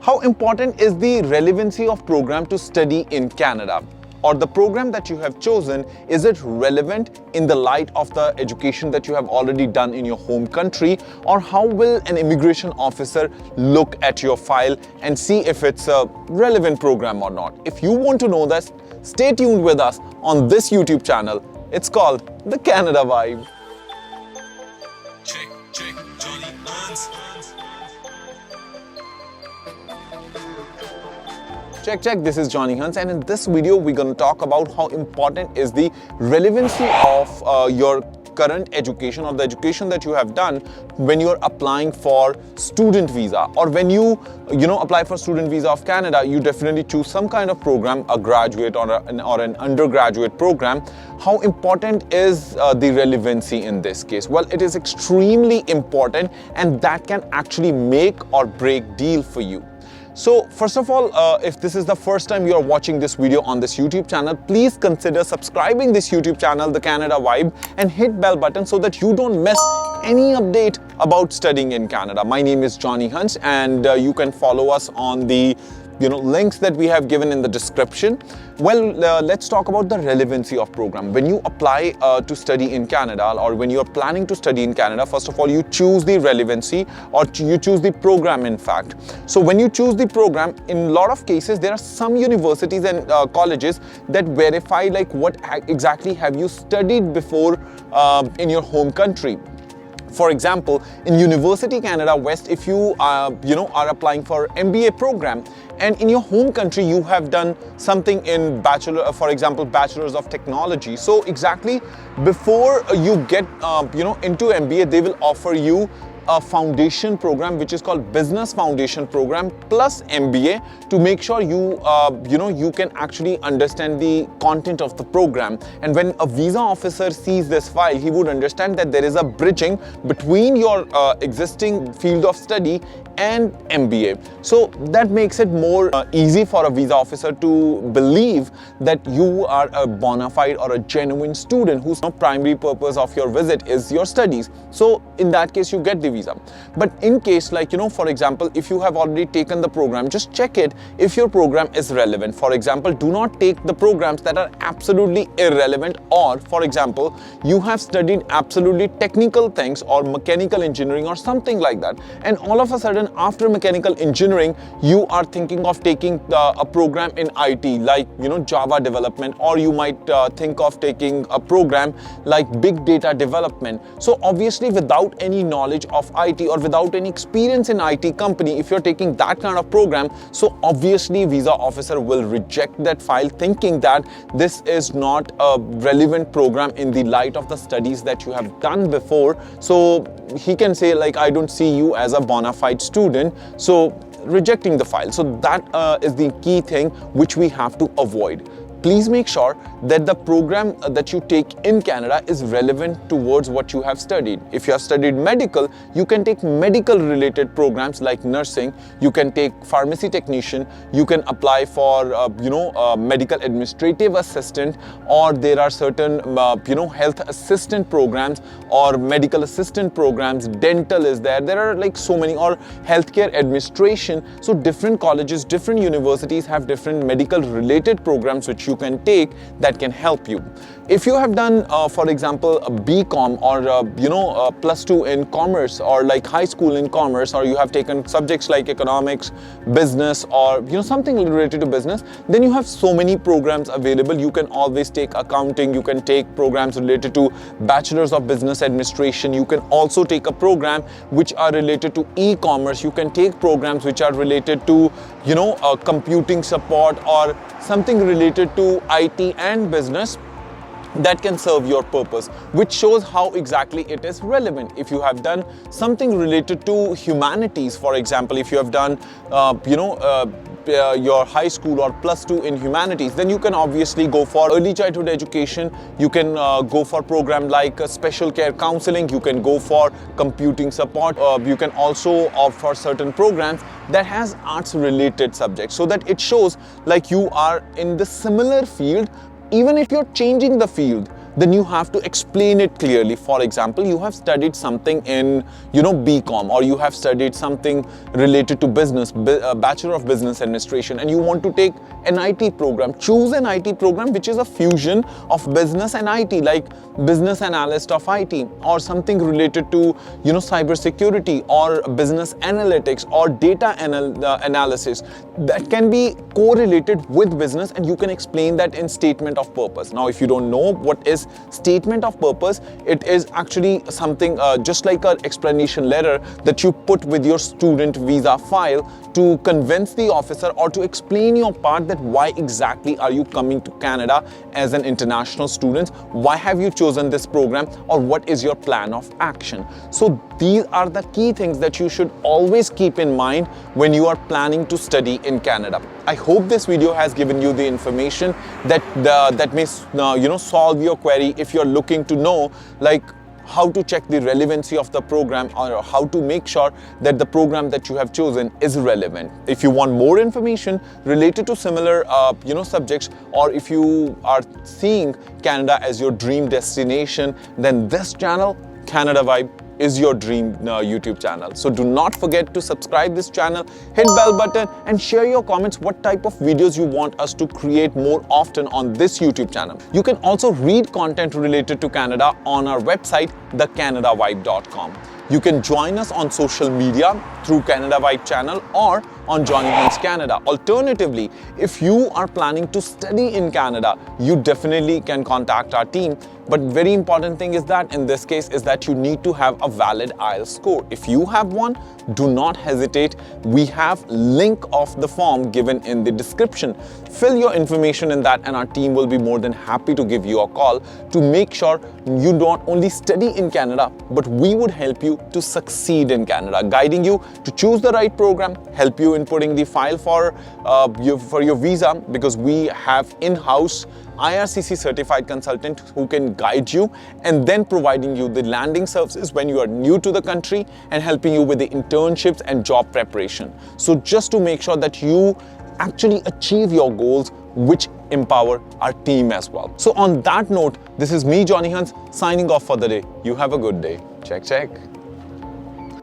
How important is the relevancy of program to study in Canada? Or the program that you have chosen, is it relevant in the light of the education that you have already done in your home country? Or how will an immigration officer look at your file and see if it's a relevant program or not? If you want to know this, stay tuned with us on this YouTube channel. It's called The Canada Vibe. Check, Johnny Hans. Check, this is Johnny Hans, and in this video we're going to talk about how important is the relevancy of your current education or the education that you have done when you're applying for student visa, or when you apply for student visa of Canada. You definitely choose some kind of program, a graduate or an undergraduate program. How important is the relevancy in this case? Well, it is extremely important, and that can actually make or break deal for you. So first of all, if this is the first time you are watching this video on this YouTube channel, please consider subscribing this YouTube channel, The Canada Vibe, and hit bell button so that you don't miss any update about studying in Canada. My name is Johnny Hans, and you can follow us on the links that we have given in the description. Well, let's talk about the relevancy of program. When you apply to study in Canada, or when you are planning to study in Canada, first of all, you choose the relevancy, or you choose the program, in fact. So when you choose the program, in a lot of cases, there are some universities and colleges that verify like what exactly have you studied before in your home country. For example, in University Canada West, if you are applying for MBA program, and in your home country you have done something in for example, Bachelor's of Technology. So exactly before you get into MBA, they will offer you a foundation program which is called Business Foundation Program plus MBA, to make sure you can actually understand the content of the program. And when a visa officer sees this file, he would understand that there is a bridging between your existing field of study and MBA. So that makes it more easy for a visa officer to believe that you are a bona fide or a genuine student whose primary purpose of your visit is your studies. So in that case, you get the visa. But in case for example, if you have already taken the program, just check it if your program is relevant. For example, do not take the programs that are absolutely irrelevant, or for example, you have studied absolutely technical things or mechanical engineering or something like that, and all of a sudden after mechanical engineering you are thinking of taking a program in IT like Java development, or you might think of taking a program like big data development. So obviously, without any knowledge of IT or without any experience in IT company, if you're taking that kind of program, so obviously visa officer will reject that file, thinking that this is not a relevant program in the light of the studies that you have done before. So he can say like, I don't see you as a bona fide student, so rejecting the file. So that is the key thing which we have to avoid. Please make sure that the program that you take in Canada is relevant towards what you have studied. If you have studied medical, you can take medical related programs like nursing, you can take pharmacy technician, you can apply for medical administrative assistant, or there are certain health assistant programs or medical assistant programs, dental is there are like so many, or healthcare administration. So different colleges, different universities have different medical related programs which you can take that can help you. If you have done for example a BCom or plus 2 in commerce, or like high school in commerce, or you have taken subjects like economics, business, or something related to business, then you have so many programs available. You can always take accounting, you can take programs related to Bachelor's of Business Administration, you can also take a program which are related to e-commerce, you can take programs which are related to computing support, or something related to IT and business that can serve your purpose, which shows how exactly it is relevant. If you have done something related to humanities, for example, if you have done your high school or plus 2 in humanities, then you can obviously go for early childhood education, you can go for program like special care counseling, you can go for computing support, you can also opt for certain programs that has arts related subjects, so that it shows like you are in the similar field. Even if you're changing the field, then you have to explain it clearly. For example, you have studied something in, BCom, or you have studied something related to business, Bachelor of Business Administration, and you want to take an IT program. Choose an IT program which is a fusion of business and IT, like business analyst of IT, or something related to, cybersecurity, or business analytics, or data analysis that can be correlated with business, and you can explain that in statement of purpose. Now, if you don't know what is statement of purpose, it is actually something just like an explanation letter that you put with your student visa file to convince the officer or to explain your part, that why exactly are you coming to Canada as an international student, why have you chosen this program, or what is your plan of action. So these are the key things that you should always keep in mind when you are planning to study in Canada. I hope this video has given you the information that may solve your query if you're looking to know like how to check the relevancy of the program, or how to make sure that the program that you have chosen is relevant. If you want more information related to similar subjects, or if you are seeing Canada as your dream destination, then this channel, Canada Vibe, is your dream YouTube channel. So do not forget to subscribe this channel, hit bell button, and share your comments what type of videos you want us to create more often on this YouTube channel. You can also read content related to Canada on our website, thecanadavibe.com. You can join us on social media through Canada Vibe channel or on Johnny Hunt's Canada. Alternatively, if you are planning to study in Canada, you definitely can contact our team. But very important thing is that in this case is that you need to have a valid IELTS score. If you have one, do not hesitate. We have link of the form given in the description. Fill your information in that, and our team will be more than happy to give you a call to make sure you not only study in Canada, but we would help you to succeed in Canada, guiding you to choose the right program, help you in putting the file for your visa, because we have in-house IRCC certified consultant who can guide you, and then providing you the landing services when you are new to the country, and helping you with the internships and job preparation. So just to make sure that you actually achieve your goals, which empower our team as well. So on that note, this is me, Johnny Hunt, signing off for the day. You have a good day. Check, check.